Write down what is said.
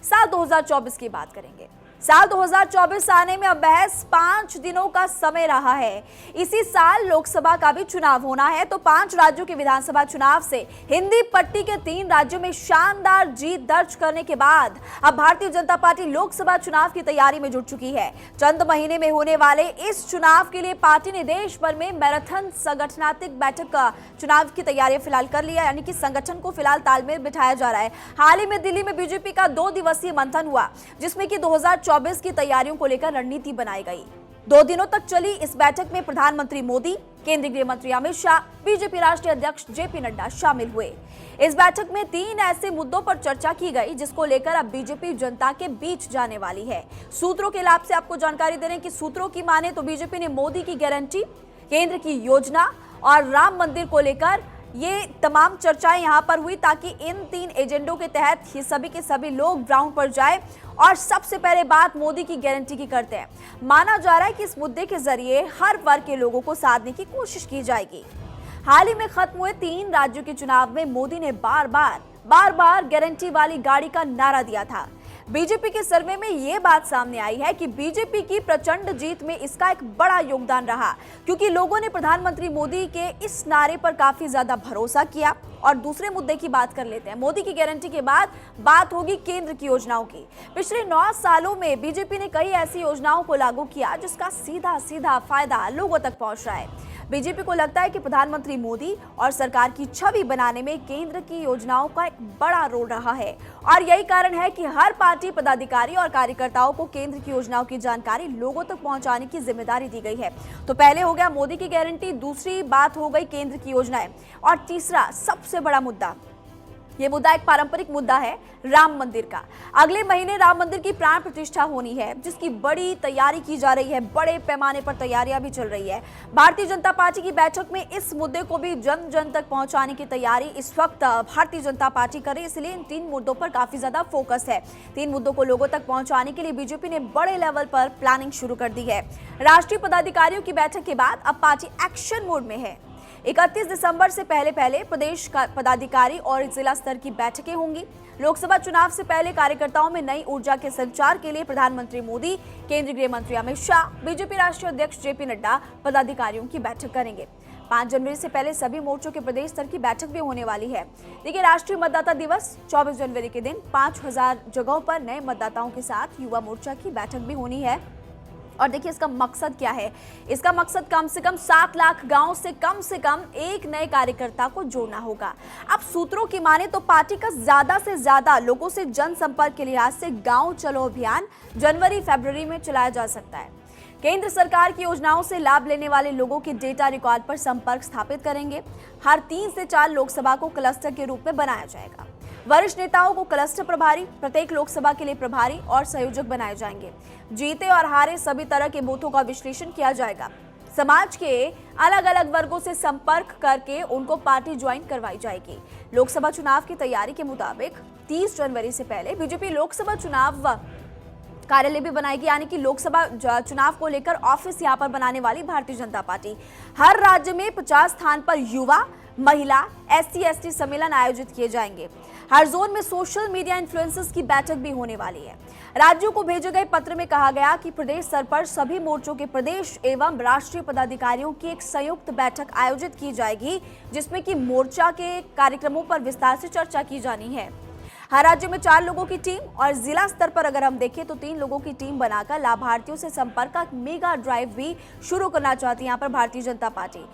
साल 2024 की बात करेंगे। साल 2024 आने में अब महज 5 दिनों का समय रहा है। इसी साल लोकसभा का भी चुनाव होना है, तो 5 राज्यों के विधानसभा चुनाव से हिंदी पट्टी के 3 राज्यों में शानदार जीत दर्ज करने के बाद अब भारतीय जनता पार्टी लोकसभा चुनाव की तैयारी में जुट चुकी है। चंद महीने में होने वाले इस चुनाव के लिए पार्टी ने देश भर में मैराथन संगठनात्मक बैठक का चुनाव की तैयारी फिलहाल कर लिया, यानी कि संगठन को फिलहाल तालमेल बिठाया जा रहा है। हाल ही में दिल्ली में बीजेपी का 2 दिवसीय मंथन हुआ, जिसमें कि 2024 की तैयारियों को लेकर रणनीति बनाई गई। 2 दिनों तक चली इस बैठक में प्रधानमंत्री मोदी, केंद्रीय गृह मंत्री अमित शाह, बीजेपी राष्ट्रीय अध्यक्ष जेपी नड्डा शामिल हुए। इस बैठक में 3 ऐसे मुद्दों पर चर्चा की गई जिसको लेकर अब बीजेपी जनता के बीच जाने वाली है। सूत्रों के लाभ से आपको जानकारी दे रहे हैं कि सूत्रों की माने तो बीजेपी ने मोदी की गारंटी, केंद्र की योजना और राम मंदिर को लेकर ये तमाम चर्चाएं यहां पर हुई, ताकि इन 3 एजेंडों के तहत ही सभी के सभी लोग ग्राउंड पर जाए और सबसे पहले बात मोदी की गारंटी की करते हैं। माना जा रहा है कि इस मुद्दे के जरिए हर वर्ग के लोगों को साधने की कोशिश की जाएगी। हाल ही में खत्म हुए 3 राज्यों के चुनाव में मोदी ने बार बार गारंटी वाली गाड़ी का नारा दिया था। बीजेपी के सर्वे में यह बात सामने आई है कि बीजेपी की प्रचंड जीत में इसका एक बड़ा योगदान रहा, क्योंकि लोगों ने प्रधानमंत्री मोदी के इस नारे पर काफी ज्यादा भरोसा किया। और दूसरे मुद्दे की बात कर लेते हैं। मोदी की गारंटी के बाद बात होगी केंद्र की योजनाओं की। पिछले 9 सालों में बीजेपी ने कई ऐसी योजनाओं को लागू किया जिसका सीधा फायदा लोगों तक पहुंच रहा है। बीजेपी को लगता है कि प्रधानमंत्री मोदी और सरकार की छवि बनाने में केंद्र की योजनाओं का एक बड़ा रोल रहा है, और यही कारण है कि हर पार्टी पदाधिकारी और कार्यकर्ताओं को केंद्र की योजनाओं की जानकारी लोगों तक पहुंचाने की जिम्मेदारी दी गई है। तो पहले हो गया मोदी की गारंटी, दूसरी बात हो गई केंद्र की योजनाएं, और तीसरा सबसे बड़ा मुद्दा, ये मुद्दा एक पारंपरिक मुद्दा है, राम मंदिर का। अगले महीने राम मंदिर की प्राण प्रतिष्ठा होनी है, जिसकी बड़ी तैयारी की जा रही है। बड़े पैमाने पर तैयारियां भी चल रही है। भारतीय जनता पार्टी की बैठक में इस मुद्दे को भी जन जन तक पहुंचाने की तैयारी इस वक्त भारतीय जनता पार्टी कर रही है, इसलिए इन 3 मुद्दों पर काफी ज्यादा फोकस है। 3 मुद्दों को लोगों तक पहुंचाने के लिए बीजेपी ने बड़े लेवल पर प्लानिंग शुरू कर दी है। राष्ट्रीय पदाधिकारियों की बैठक के बाद अब पार्टी एक्शन मोड में है। 31 दिसंबर से पहले प्रदेश का पदाधिकारी और जिला स्तर की बैठकें होंगी। लोकसभा चुनाव से पहले कार्यकर्ताओं में नई ऊर्जा के संचार के लिए प्रधानमंत्री मोदी, केंद्रीय गृह मंत्री अमित शाह, बीजेपी राष्ट्रीय अध्यक्ष जेपी नड्डा पदाधिकारियों की बैठक करेंगे। 5 जनवरी से पहले सभी मोर्चों के प्रदेश स्तर की बैठक भी होने वाली है। देखिए, राष्ट्रीय मतदाता दिवस 24 जनवरी के दिन 5000 जगहों पर नए मतदाताओं के साथ युवा मोर्चा की बैठक भी होनी है। और देखिए, इसका मकसद क्या है? इसका मकसद कम से कम 7 लाख गांव से कम एक नए कार्यकर्ता को जोड़ना होगा। अब सूत्रों की माने तो पार्टी का ज्यादा से ज्यादा लोगों से जनसंपर्क के लिहाज से गांव चलो अभियान जनवरी-फरवरी में चलाया जा सकता है। केंद्र सरकार की योजनाओं से लाभ लेने वाले लोगों के डेटा रिकॉर्ड पर संपर्क स्थापित करेंगे। हर 3 से 4 लोकसभा को क्लस्टर के रूप में बनाया जाएगा। वरिष्ठ नेताओं को क्लस्टर प्रभारी, प्रत्येक लोकसभा के लिए प्रभारी और संयोजक बनाए जाएंगे। जीते और हारे सभी तरह के बूथों का विश्लेषण किया जाएगा। समाज के अलग अलग वर्गों से संपर्क करके उनको पार्टी ज्वाइन करवाई जाएगी। लोकसभा चुनाव की तैयारी के मुताबिक 30 जनवरी से पहले बीजेपी लोकसभा चुनाव कार्यालय भी बनाएगी, यानी कि लोकसभा चुनाव को लेकर ऑफिस यहां पर बनाने वाली भारतीय जनता पार्टी। हर राज्य में 50 स्थान पर युवा, महिला, SC/ST सम्मेलन आयोजित किए जाएंगे। हर जोन में सोशल मीडिया इन्फ्लुएंसर्स की बैठक भी होने वाली है। राज्यों को भेजे गए पत्र में कहा गया कि प्रदेश स्तर पर सभी मोर्चों के प्रदेश एवं राष्ट्रीय पदाधिकारियों की एक संयुक्त बैठक आयोजित की जाएगी, जिसमें कि मोर्चा के कार्यक्रमों पर विस्तार से चर्चा की जानी है। हर राज्य में 4 लोगों की टीम और जिला स्तर पर अगर हम देखें तो 3 लोगों की टीम बनाकर लाभार्थियों से संपर्क का मेगा ड्राइव भी शुरू करना चाहती है यहाँ पर भारतीय जनता पार्टी।